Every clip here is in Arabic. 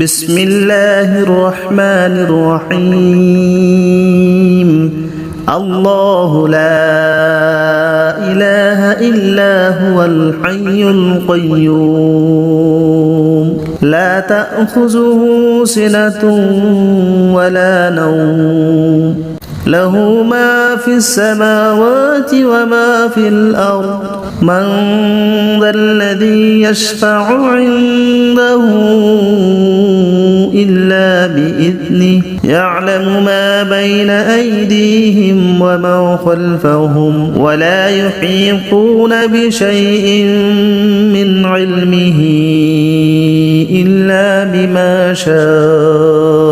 بسم الله الرحمن الرحيم الله لا إله إلا هو الحي القيوم لا تأخذه سنة ولا نوم له ما في السماوات وما في الأرض من ذا الذي يشفع عنده إلا بإذنه يعلم ما بين أيديهم وما خلفهم ولا يحيطون بشيء من علمه إلا بما شاء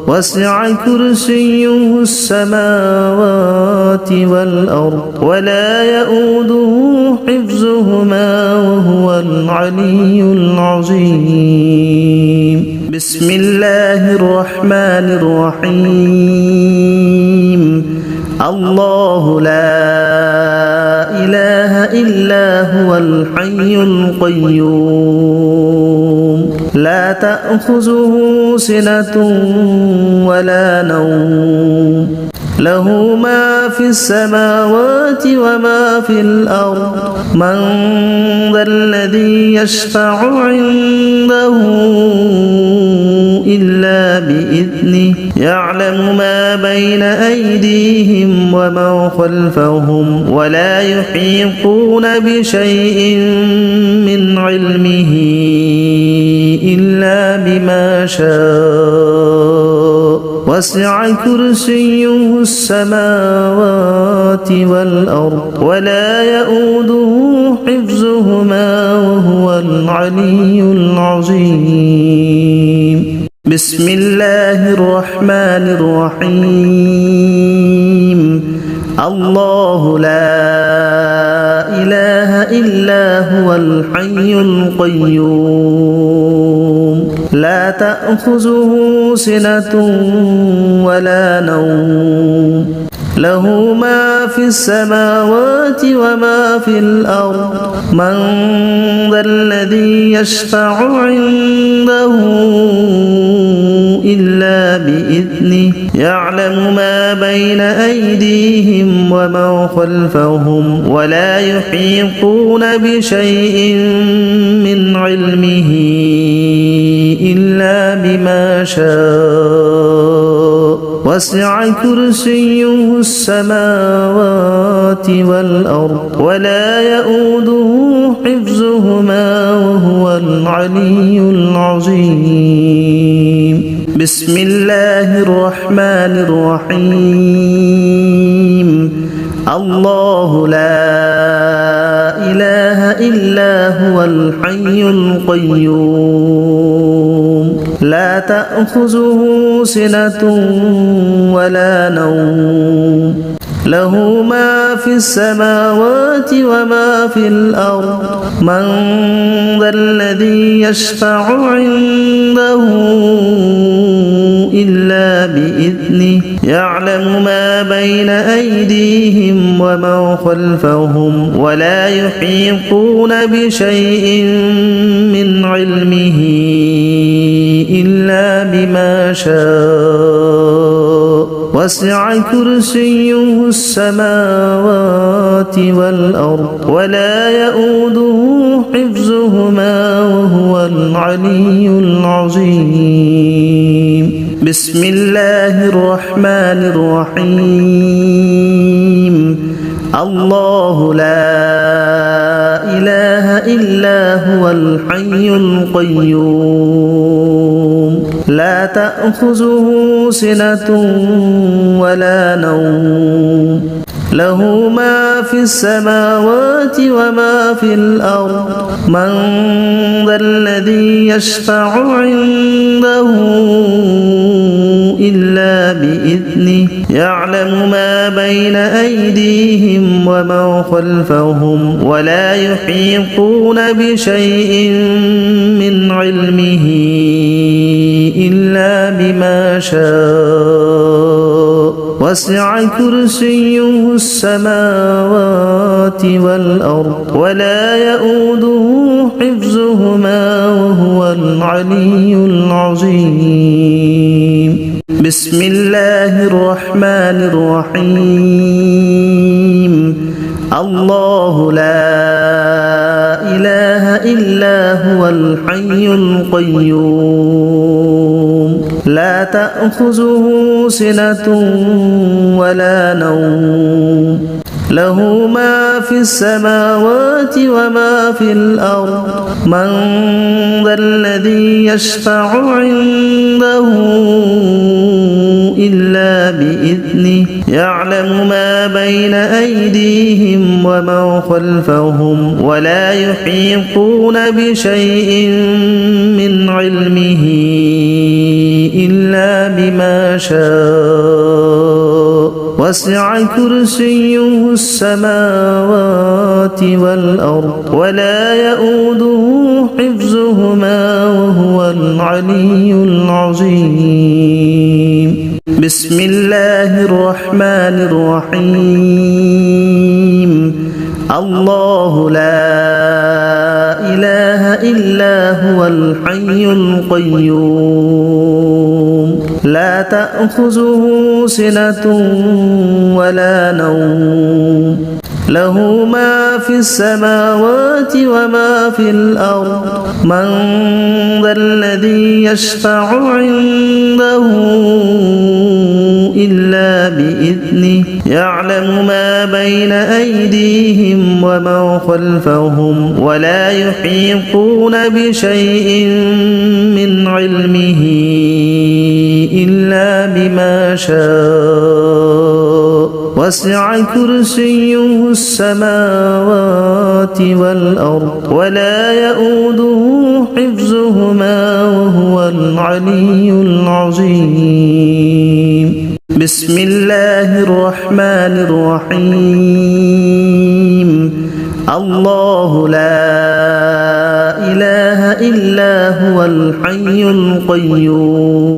وسع كرسيه السماوات والأرض ولا يؤوده حفظهما وهو العلي العظيم بسم الله الرحمن الرحيم الله لا إله إلا هو الحي القيوم لا تأخذه سنة ولا نوم له ما في السماوات وما في الأرض من ذا الذي يشفع عنده إلا بإذنه يعلم ما بين أيديهم وما خلفهم ولا يحيطون بشيء من علمه إلا بما شاء وسع كرسيه السماوات والأرض ولا يؤوده حفظهما وهو العلي العظيم بسم الله الرحمن الرحيم الله لا إله إلا هو الحي القيوم لا تأخذه سنة ولا نوم له ما في السماوات وما في الأرض من ذا الذي يشفع عنده إلا بإذنه يعلم ما بين أيديهم وما خلفهم ولا يحيطون بشيء من علمه إلا بما شاء وسع كرسيه السماوات والأرض ولا يؤوده حفظهما وهو العلي العظيم بسم الله الرحمن الرحيم الله لا إله إلا هو الحي القيوم لا تأخذه سنة ولا نوم له ما في السماوات وما في الأرض من ذا الذي يشفع عنده إلا بإذنه يعلم ما بين أيديهم وما خلفهم ولا يحيطون بشيء من علمه إلا بما شاء وسع كرسيه السماوات والأرض ولا يؤوده حفظهما وهو العلي العظيم بسم الله الرحمن الرحيم الله لا إله إلا هو الحي القيوم لا تأخذه سنة ولا نوم له ما في السماوات وما في الأرض من ذا الذي يشفع عنده إلا بإذنه يعلم ما بين أيديهم وما خلفهم ولا يحيطون بشيء من علمه إلا بما شاء وسع كرسيه السماوات والأرض ولا يؤوده حفظهما وهو العلي العظيم بسم الله الرحمن الرحيم الله لا إله إلا هو الحي القيوم لا تأخذه سنة ولا نوم له ما في السماوات وما في الأرض من ذا الذي يشفع عنده إلا بإذنه يعلم ما بين أيديهم وما خلفهم ولا يحيطون بشيء من علمه إلا بما شاء وسع كرسيه السماوات والأرض ولا يؤوده حفظهما وهو العلي العظيم بسم الله الرحمن الرحيم الله لا إله إلا هو الحي القيوم لا تأخذه سنة ولا نوم له ما في السماوات وما في الأرض من ذا الذي يشفع عنده إلا بإذنه يعلم ما بين أيديهم وما خلفهم ولا يحيطون بشيء من علمه إلا بما شاء وسع كرسيه السماوات والأرض ولا يؤوده حفظهما وهو العلي العظيم بسم الله الرحمن الرحيم الله لا إله إلا هو الحي القيوم